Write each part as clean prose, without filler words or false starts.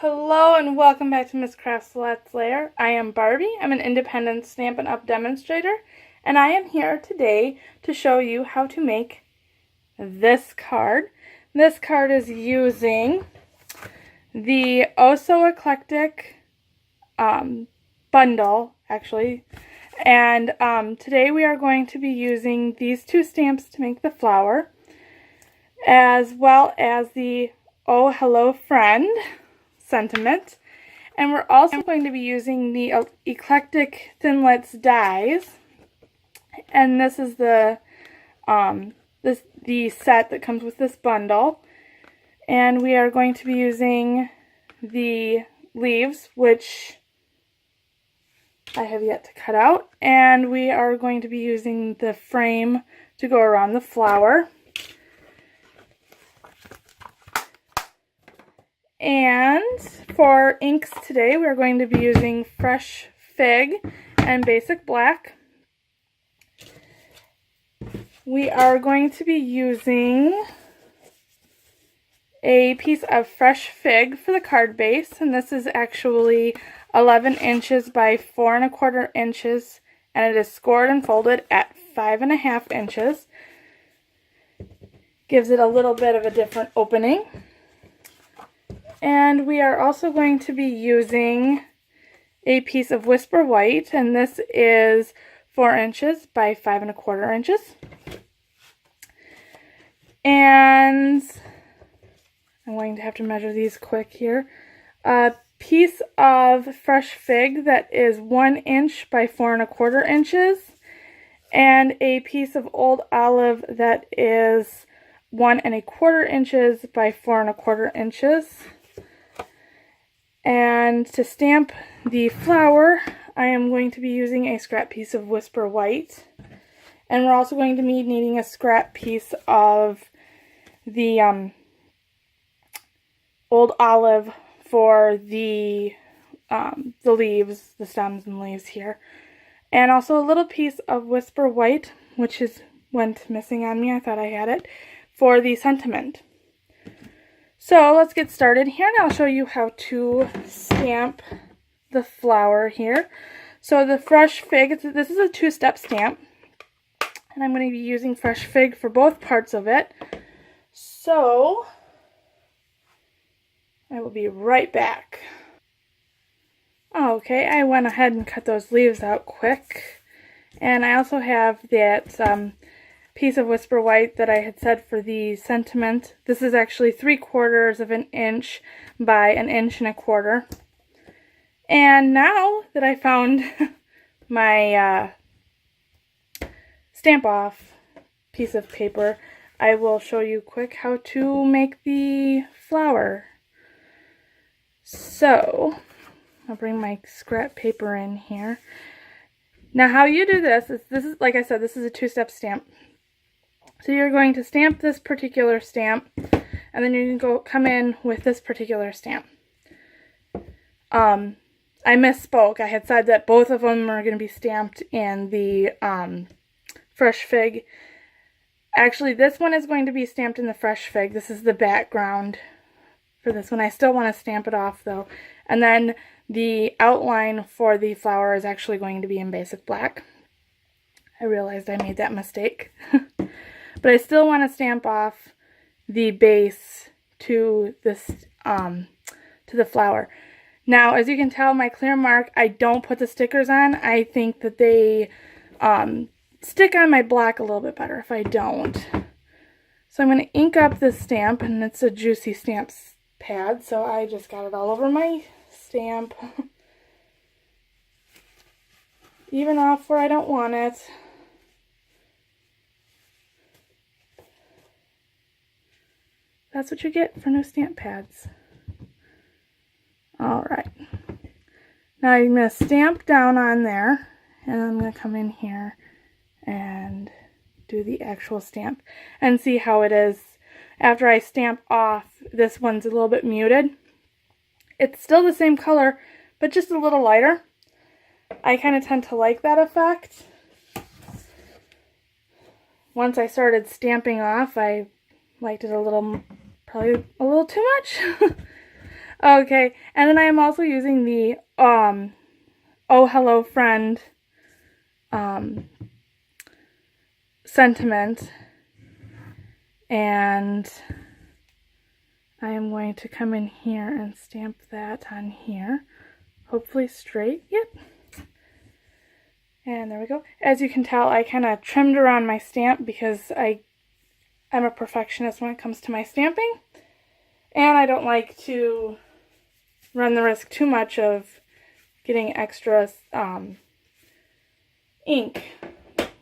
Hello and welcome back to Miss Craft's Let's Layer. I am Barbie. I'm an independent Stampin' Up! Demonstrator, and I am here today to show you how to make this card. This card is using the Oh So Eclectic bundle, actually. And today we are going to be using these two stamps to make the flower, as well as the Oh Hello Friend sentiment, and we're also going to be using the Eclectic Thinlits dies, and this is the set that comes with this bundle, and we are going to be using the leaves, which I have yet to cut out, and we are going to be using the frame to go around the flower. And for inks today, we're going to be using Fresh Fig and Basic Black. We are going to be using a piece of Fresh Fig for the card base, and this is actually 11 inches by 4 1/4 inches, and it is scored and folded at 5 1/2 inches. Gives it a little bit of a different opening. And we are also going to be using a piece of Whisper White, and this is 4 inches by 5 1/4 inches. And I'm going to have to measure these quick here. A piece of Fresh Fig that is 1 inch by 4 1/4 inches, and a piece of Old Olive that is 1 1/4 inches by 4 1/4 inches. And to stamp the flower, I am going to be using a scrap piece of Whisper White. And we're also going to be needing a scrap piece of the Old Olive for the leaves, the stems and leaves here. And also a little piece of Whisper White, which went missing on me. I thought I had it, for the sentiment. So let's get started here, and I'll show you how to stamp the flower here. So the Fresh Fig, this is a 2-step stamp, and I'm going to be using Fresh Fig for both parts of it. So I will be right back. Okay, I went ahead and cut those leaves out quick, and I also have that piece of Whisper White that I had said for the sentiment. This is actually 3/4 of an inch by 1 1/4 inches. And now that I found my stamp off piece of paper, I will show you quick how to make the flower. So I'll bring my scrap paper in here. Now how you do this is like I said, this is a 2-step stamp. So you're going to stamp this particular stamp, and then you can come in with this particular stamp. I misspoke. I had said that both of them are going to be stamped in the Fresh Fig. Actually, this one is going to be stamped in the Fresh Fig. This is the background for this one. I still want to stamp it off though. And then the outline for the flower is actually going to be in Basic Black. I realized I made that mistake. But I still want to stamp off the base to this to the flower. Now, as you can tell, my clear mark, I don't put the stickers on. I think that they stick on my black a little bit better if I don't. So I'm going to ink up this stamp, and it's a Juicy Stamps pad, so I just got it all over my stamp. Even off where I don't want it. That's what you get for no stamp pads. Alright. Now I'm going to stamp down on there, and I'm going to come in here and do the actual stamp and see how it is after I stamp off. This one's a little bit muted. It's still the same color, but just a little lighter. I kind of tend to like that effect. Once I started stamping off, I liked it probably a little too much. Okay, and then I am also using the Oh Hello Friend sentiment, and I am going to come in here and stamp that on here, hopefully straight. Yep. And there we go. As you can tell, I kind of trimmed around my stamp because I'm a perfectionist when it comes to my stamping, and I don't like to run the risk too much of getting extra ink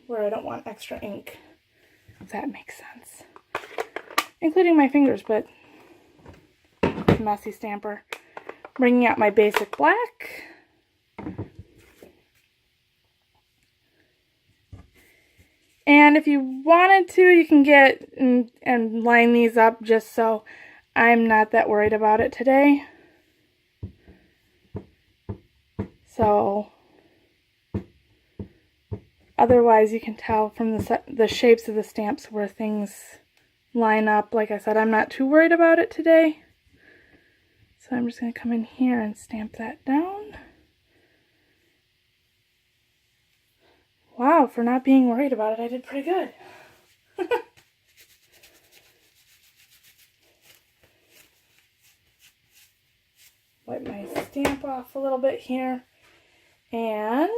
where I don't want extra ink, if that makes sense. Including my fingers, but messy stamper. Bringing out my basic black. And if you wanted to, you can get and line these up, just so I'm not that worried about it today. So otherwise you can tell from the shapes of the stamps where things line up. Like I said, I'm not too worried about it today. So I'm just going to come in here and stamp that down. Wow, for not being worried about it, I did pretty good. Wipe my stamp off a little bit here. And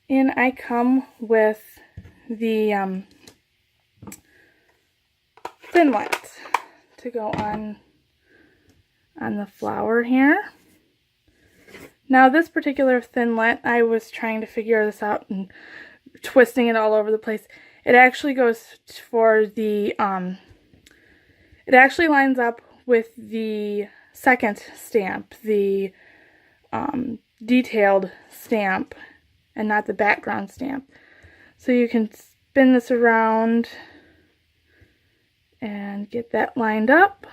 in I come with the Thinlits to go on the flower here. Now this particular Thinlit, I was trying to figure this out and twisting it all over the place. It actually goes for the, it actually lines up with the second stamp, the detailed stamp, and not the background stamp. So you can spin this around and get that lined up.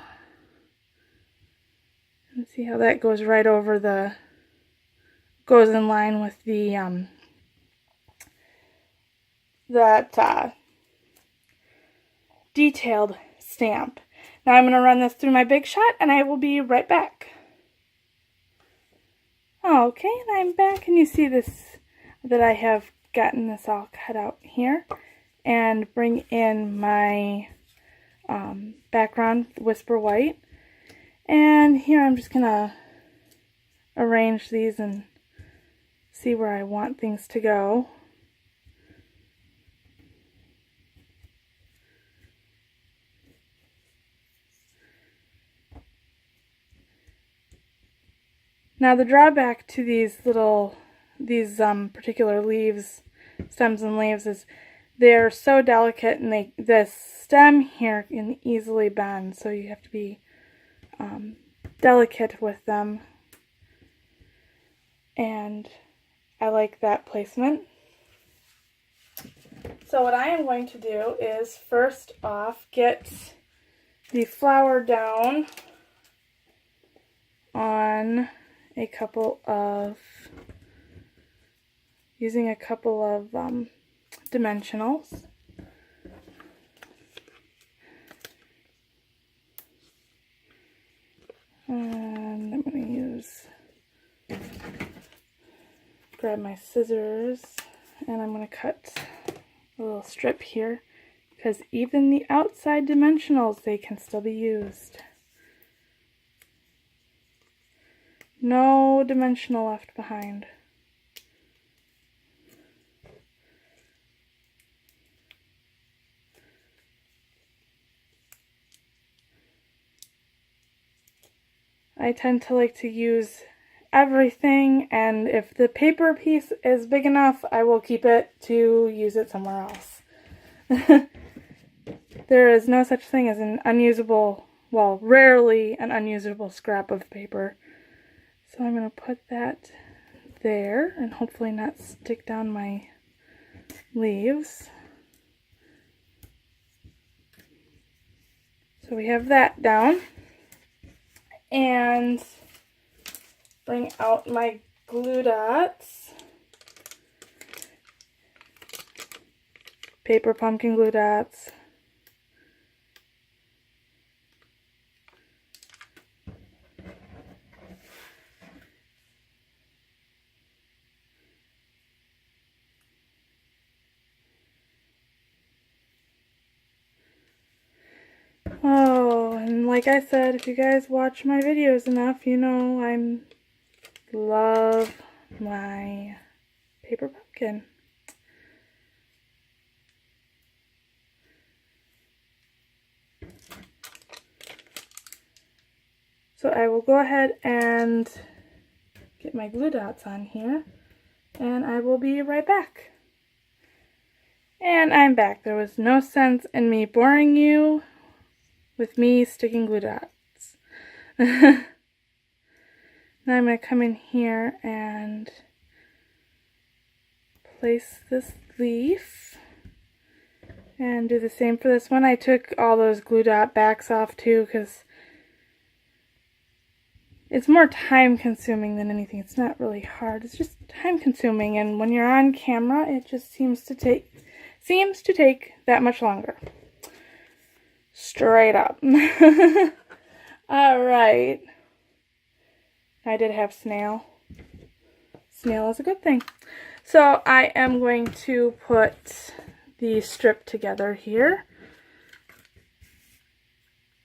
And see how that goes right over the, goes in line with the detailed stamp. Now I'm going to run this through my Big Shot and I will be right back. Okay, and I'm back, and you see this, that I have gotten this all cut out here, and bring in my background Whisper White. And here I'm just going to arrange these and see where I want things to go. Now the drawback to these particular leaves, stems and leaves, is they're so delicate, and the stem here can easily bend, so you have to be delicate with them. And I like that placement. So what I am going to do is first off get the flower down on a couple of, using a couple of dimensionals. And I'm going to use, grab my scissors, and I'm going to cut a little strip here, because even the outside dimensionals, they can still be used. No dimensional left behind. I tend to like to use everything, and if the paper piece is big enough, I will keep it to use it somewhere else. There is no such thing as an unusable, well, rarely an unusable scrap of paper. So I'm going to put that there and hopefully not stick down my leaves. So we have that down. And bring out my glue dots. Paper pumpkin glue dots. like I said, if you guys watch my videos enough, you know I love my paper pumpkin. So I will go ahead and get my glue dots on here, and I will be right back. And I'm back. There was no sense in me boring you with me sticking glue dots. Now I'm going to come in here and place this leaf and do the same for this one. I took all those glue dot backs off too because it's more time consuming than anything. It's not really hard. It's just time consuming, and when you're on camera, it just seems to take that much longer. Straight up. All right. I did have snail. Snail is a good thing. So I am going to put the strip together here.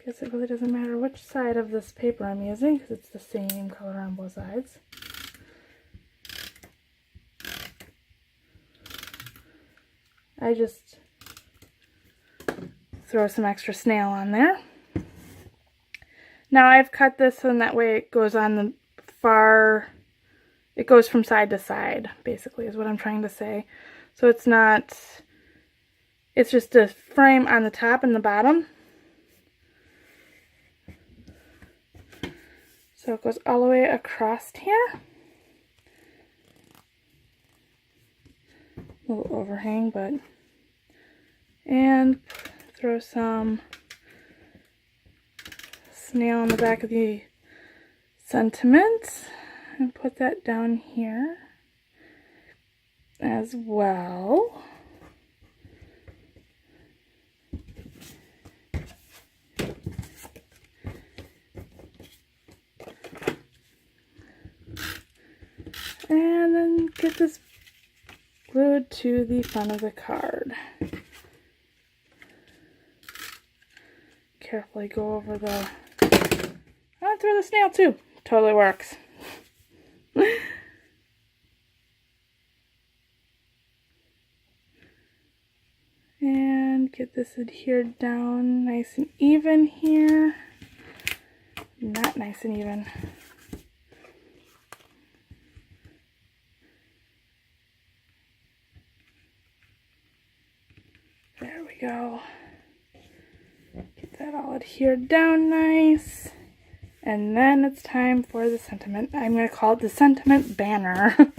Guess it really doesn't matter which side of this paper I'm using because it's the same color on both sides. I just throw some extra snail on there. Now I've cut this so that way it goes on the it goes from side to side, basically, is what I'm trying to say. So it's just a frame on the top and the bottom. So it goes all the way across here. A little overhang, but... And throw some snail on the back of the sentiment. And put that down here as well. And then get this glued to the front of the card. Carefully go over the... I'll throw the snail too. Totally works. And get this adhered down nice and even here. Not nice and even. There we go. Get that all adhered down nice. And then it's time for the sentiment. I'm going to call it the sentiment banner.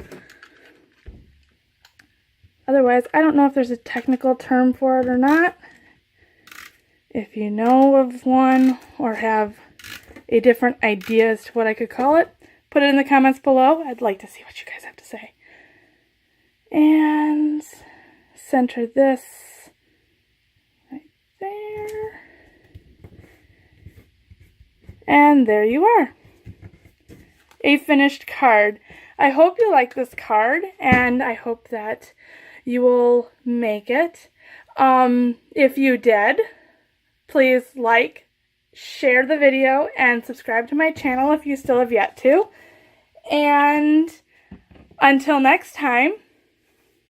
Otherwise, I don't know if there's a technical term for it or not. If you know of one or have a different idea as to what I could call it, put it in the comments below. I'd like to see what you guys have to say. And center this right there. And there you are. A finished card. I hope you like this card, and I hope that you will make it. If you did, please like, share the video, and subscribe to my channel if you still have yet to. And until next time,